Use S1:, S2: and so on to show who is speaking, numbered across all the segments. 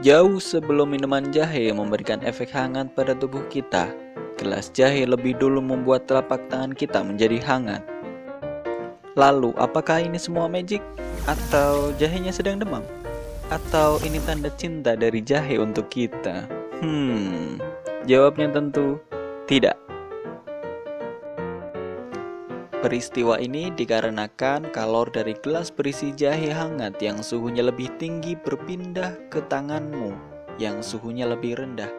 S1: Jauh sebelum minuman jahe memberikan efek hangat pada tubuh kita, gelas jahe lebih dulu membuat telapak tangan kita menjadi hangat. Lalu, apakah ini semua magic? Atau jahenya sedang demam? Atau ini tanda cinta dari jahe untuk kita? Jawabnya tentu tidak. Peristiwa ini dikarenakan kalor dari gelas berisi jahe hangat yang suhunya lebih tinggi berpindah ke tanganmu yang suhunya lebih rendah.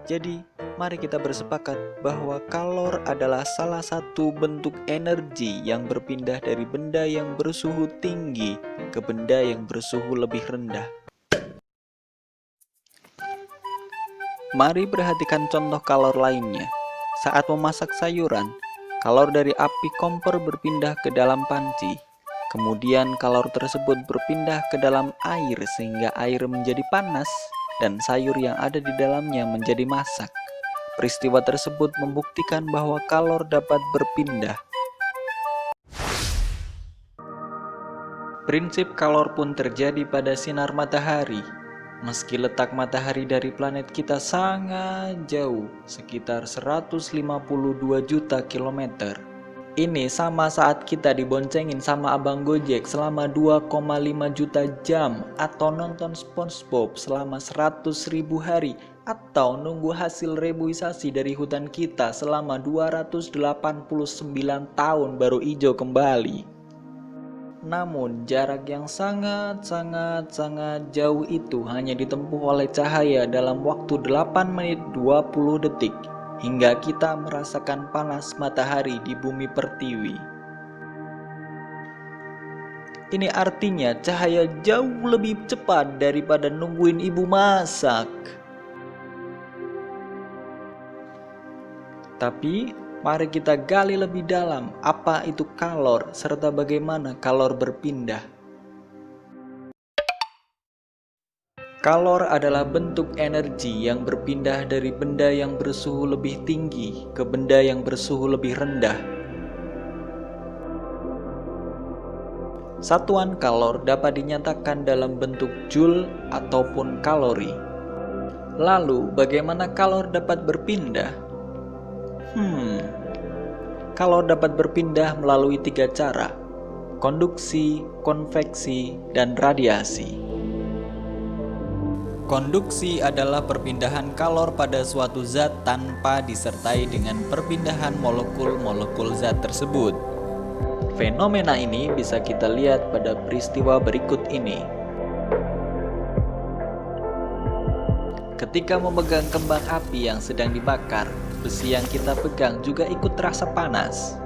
S1: Jadi, mari kita bersepakat bahwa kalor adalah salah satu bentuk energi yang berpindah dari benda yang bersuhu tinggi ke benda yang bersuhu lebih rendah. Mari perhatikan contoh kalor lainnya. Saat memasak sayuran, kalor dari api kompor berpindah ke dalam panci. Kemudian kalor tersebut berpindah ke dalam air sehingga air menjadi panas dan sayur yang ada di dalamnya menjadi masak. Peristiwa tersebut membuktikan bahwa kalor dapat berpindah. Prinsip kalor pun terjadi pada sinar matahari. Meski letak matahari dari planet kita sangat jauh, sekitar 152 juta kilometer. Ini sama saat kita diboncengin sama abang Gojek selama 2,5 juta jam, atau nonton SpongeBob selama 100.000 hari, atau nunggu hasil reboisasi dari hutan kita selama 289 tahun baru hijau kembali. Namun jarak yang sangat jauh itu hanya ditempuh oleh cahaya dalam waktu 8 menit 20 detik hingga kita merasakan panas matahari di bumi pertiwi. Ini artinya cahaya jauh lebih cepat daripada nungguin ibu masak. Tapi mari kita gali lebih dalam apa itu kalor serta bagaimana kalor berpindah. Kalor adalah bentuk energi yang berpindah dari benda yang bersuhu lebih tinggi ke benda yang bersuhu lebih rendah. Satuan kalor dapat dinyatakan dalam bentuk joule ataupun kalori. Lalu, bagaimana kalor dapat berpindah? Kalor dapat berpindah melalui 3 cara: konduksi, konveksi, dan radiasi. Konduksi adalah perpindahan kalor pada suatu zat tanpa disertai dengan perpindahan molekul-molekul zat tersebut. Fenomena ini bisa kita lihat pada peristiwa berikut ini. Ketika memegang kembang api yang sedang dibakar, besi yang kita pegang juga ikut terasa panas.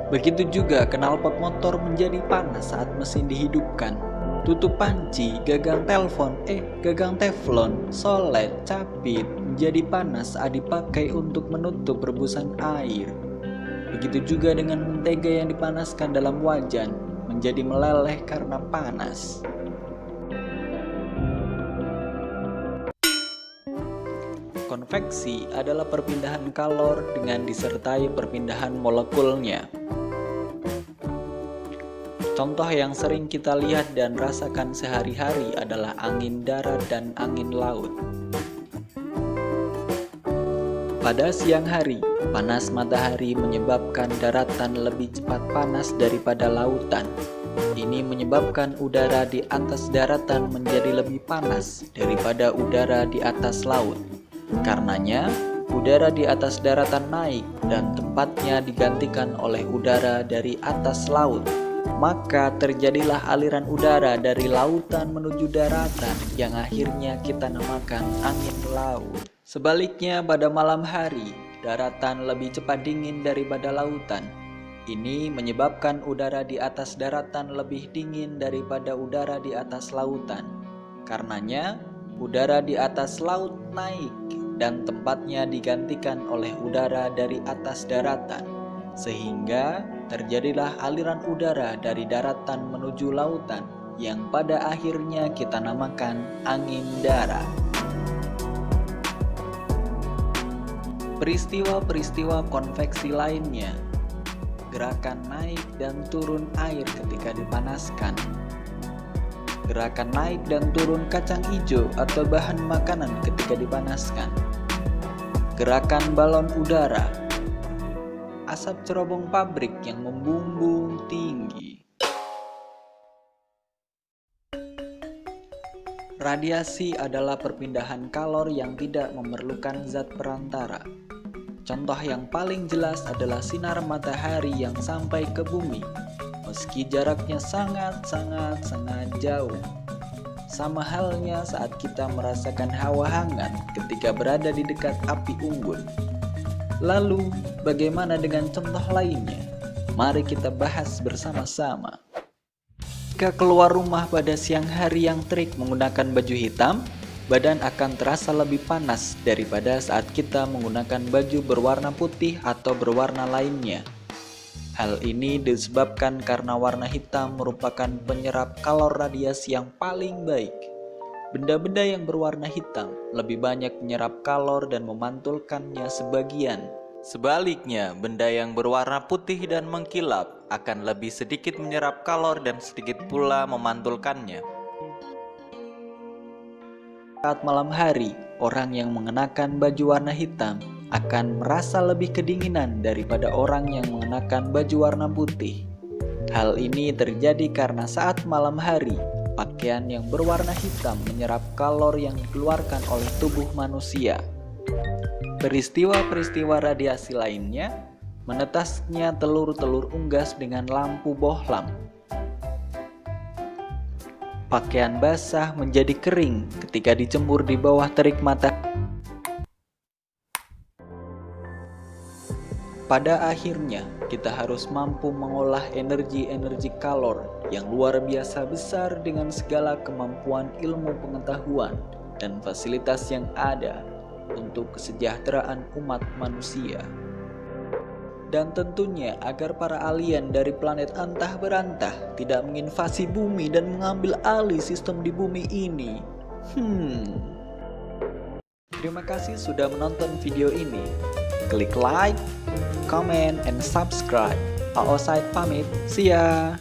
S1: Begitu juga knalpot motor menjadi panas saat mesin dihidupkan. Tutup panci, gagang teflon, solet, capit menjadi panas saat dipakai untuk menutup rebusan air. Begitu juga dengan mentega yang dipanaskan dalam wajan menjadi meleleh karena panas. Konveksi adalah perpindahan kalor dengan disertai perpindahan molekulnya. Contoh yang sering kita lihat dan rasakan sehari-hari adalah angin darat dan angin laut. Pada siang hari, panas matahari menyebabkan daratan lebih cepat panas daripada lautan. Ini menyebabkan udara di atas daratan menjadi lebih panas daripada udara di atas laut. Karenanya, udara di atas daratan naik dan tempatnya digantikan oleh udara dari atas laut. Maka terjadilah aliran udara dari lautan menuju daratan yang akhirnya kita namakan angin laut. Sebaliknya pada malam hari, daratan lebih cepat dingin daripada lautan. Ini menyebabkan udara di atas daratan lebih dingin daripada udara di atas lautan. Karenanya, udara di atas laut naik dan tempatnya digantikan oleh udara dari atas daratan, sehingga terjadilah aliran udara dari daratan menuju lautan yang pada akhirnya kita namakan angin darat. Peristiwa-peristiwa konveksi lainnya, gerakan naik dan turun air ketika dipanaskan. gerakan naik dan turun kacang hijau atau bahan makanan ketika dipanaskan, gerakan balon udara, asap cerobong pabrik yang membumbung tinggi. Radiasi adalah perpindahan kalor yang tidak memerlukan zat perantara. Contoh yang paling jelas adalah sinar matahari yang sampai ke bumi, meski jaraknya sangat jauh. Sama halnya saat kita merasakan hawa hangat ketika berada di dekat api unggun. Lalu, bagaimana dengan contoh lainnya? Mari kita bahas bersama-sama. Jika keluar rumah pada siang hari yang terik menggunakan baju hitam, badan akan terasa lebih panas daripada saat kita menggunakan baju berwarna putih atau berwarna lainnya. Hal ini disebabkan karena warna hitam merupakan penyerap kalor radiasi yang paling baik. Benda-benda yang berwarna hitam lebih banyak menyerap kalor dan memantulkannya sebagian. Sebaliknya, benda yang berwarna putih dan mengkilap akan lebih sedikit menyerap kalor dan sedikit pula memantulkannya. Saat malam hari, orang yang mengenakan baju warna hitam akan merasa lebih kedinginan daripada orang yang mengenakan baju warna putih. Hal ini terjadi karena saat malam hari, pakaian yang berwarna hitam menyerap kalor yang dikeluarkan oleh tubuh manusia. Peristiwa-peristiwa radiasi lainnya, menetasnya telur-telur unggas dengan lampu bohlam. Pakaian basah menjadi kering ketika dijemur di bawah terik matahari. Pada akhirnya, kita harus mampu mengolah energi-energi kalor yang luar biasa besar dengan segala kemampuan ilmu pengetahuan dan fasilitas yang ada untuk kesejahteraan umat manusia. Dan tentunya agar para alien dari planet antah berantah tidak menginvasi bumi dan mengambil alih sistem di bumi ini. Terima kasih sudah menonton video ini. Klik like, comment, and subscribe. Outside pamit. See ya.